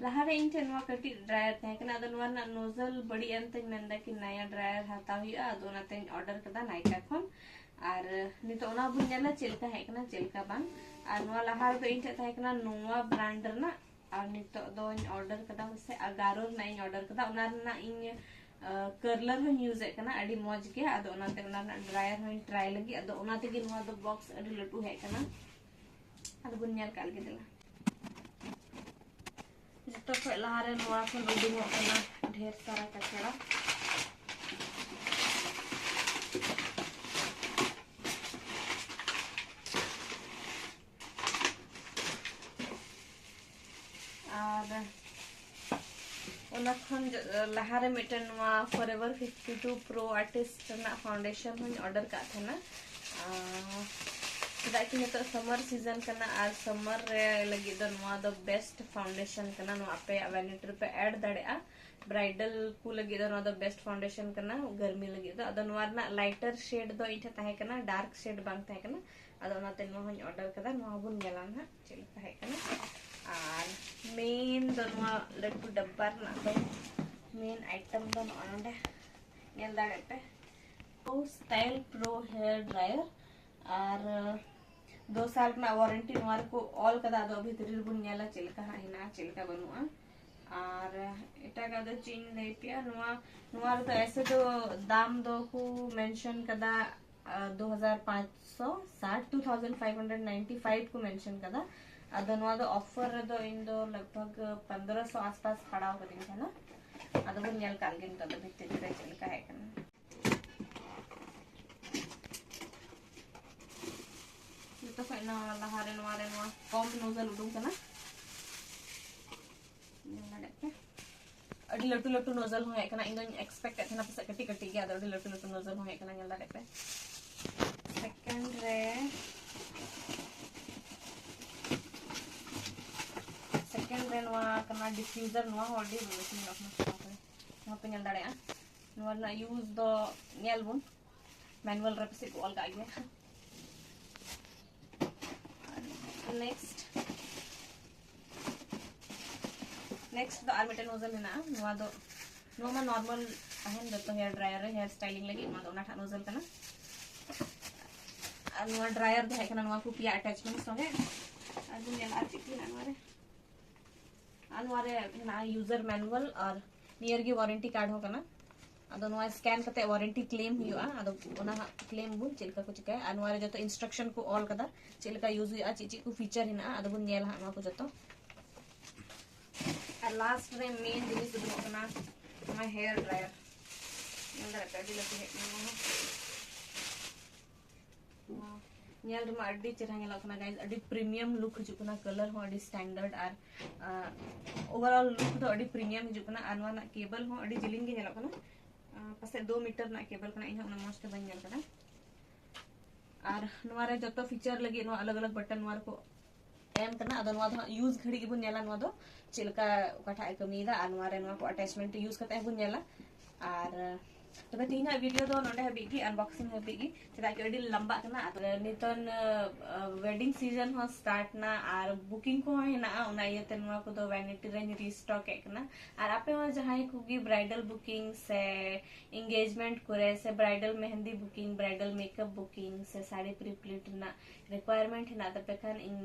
लहारे इन ठेन कटी dryer तहकना nozzle बड़ी अंत मेनदा कि नया ड्रायर हताव हुआ अदोनाते ऑर्डर कदा नायका खन और नितो ओना बुन नेला चेलका हेकना चेलका बांग और नोआ लहार दो इन ठे तहकना नोआ ब्रांड रना और नितो दो इन ऑर्डर कदा से अगारो ना इन ऑर्डर कदा ओना ना इन कर्लर हो यूज करना अड़ी मौज के अदो ओनाते ओना ड्रायर हो ट्राई लगी अदो ओनाते कि नोआ दो बॉक्स अड़ी लटू हेकना अदो बुन नेल काल के दिला तो लहारे नोआ खन उडुंगो कना ढेर सारा कचरा और लहारे मिटन फॉरएवर 52 प्रो आर्टिस्ट ना फाउंडेशन हूँ ऑर्डर का था ना कि नितो समर सीजन करना और समर रे लगी दो बेस्ट फाउंडेशन करना नो आपे वैनिटी पे ऐड दड़ेआ ब्राइडल को लगी दो बेस्ट फाउंडेशन करना गर्मी लगी दो अदो नोआ ना लाइटर शेड दो इठे ताहे करना डार्क शेड बांग ताहे करना अदो नाते नो हूँ ऑर्डर कदा नो बुन गेला ना चल ताहे करना और मेन दो नोआ लड्डू डब्बा ना दो मेन आइटम दो नोंडे नेल दाड़े पे तो स्टाइल प्रो हेयर ड्रायर और 2 साल का वारंटी नोर को ऑल कदा दो अभी तिरिल बुन नेला चिलका हिना चिलका बनुआ और एटा का दो चीन ले पिया नोर तो ऐसे तो दाम दो को मेंशन कदा 2595 को मेंशन कदा अदो नोआ दो ऑफर दो इन दो लगभग 1500 आसपास पड़ाव कदिन था ना अदो बुन नेल कालगिन तो भी तिरिल चिलका है कना तो कहना लहारे नवारे नवा कॉम नोजल उडुं कना नडे पे अडी लटू लटू नोजल हो है कना इन एक्सपेक्ट एथना पे कटी कटी गया अडी लटू लटू नोजल हो है कना नेल दाड़े पे सेकंड रे नवा कना डिफ्यूजर नवा ऑलरेडी बुलेटिन अपना वहां पे नेल दाड़े आ नवा ना यूज दो नेल बुन मैनुअल रे पे ऑल का गया नेक्स्ट दो आर्मिटन नोजल है ना नोआ दो नोमा नॉर्मल अहन दो हेयर ड्रायर हेयर स्टाइलिंग लगी नोआ दो ना नोजल कना नोआ ड्रायर दो है कना नोआ को पिया अटैचमेंट्स होगे अजु नेल आचिकी ना नोरे ना यूजर मैनुअल और नियर की वारंटी कार्ड हो कना अदो नोआ स्कैन करते वारंटी क्लेम हुआ अदो ओना क्लेम बुन चिलका को चिका अनवारे जतो इंस्ट्रक्शन को ऑल कदा चिलका यूज हुआ चिची को फीचर हिना अदो बुन नेल हा को जतो और लास्ट रे मेन जिनिस दो कना माय हेयर ड्रायर नंदर कडी लती है नेल रमा अड्डी चेहरा नेल कना गाइस अड्डी प्रीमियम लुक जुकना कलर हो अड्डी स्टैंडर्ड और ओवरऑल लुक तो अड्डी प्रीमियम जुकना अनवा ना केबल हो अड्डी जिलिंग के नेल कना पसे 2 मीटर ना केबल कना इन हम मस्त बन नेल कना और नवारे जतो फीचर लगी नो अलग अलग बटन नवार को एम करना अदो नवा यूज घड़ी के बुन नेला नवा दो चिलका कठा कमीदा अनवारे नवा को अटैचमेंट यूज करते बुन नेला और तबे तीना वीडियो दो नोडे हबीगी अनबॉक्सिंग हबीगी चदा के अडी लंबा कना और नितन वेडिंग सीजन हो स्टार्ट ना और बुकिंग को है ना उना येते नवा को दो वैनिटी रेंज रीस्टॉक एकना और आपे हो जहां कुगी ब्राइडल बुकिंग से एंगेजमेंट करे से bridal mehndi booking bridal makeup booking से साड़ी प्री प्लीट ना रिक्वायरमेंट ना तबे खान इन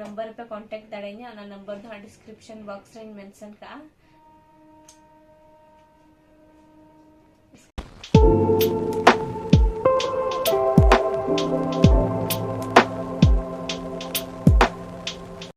नंबर पे कांटेक्ट दड़ेኛ ना नंबर दो डिस्क्रिप्शन बॉक्स रे मेंशन का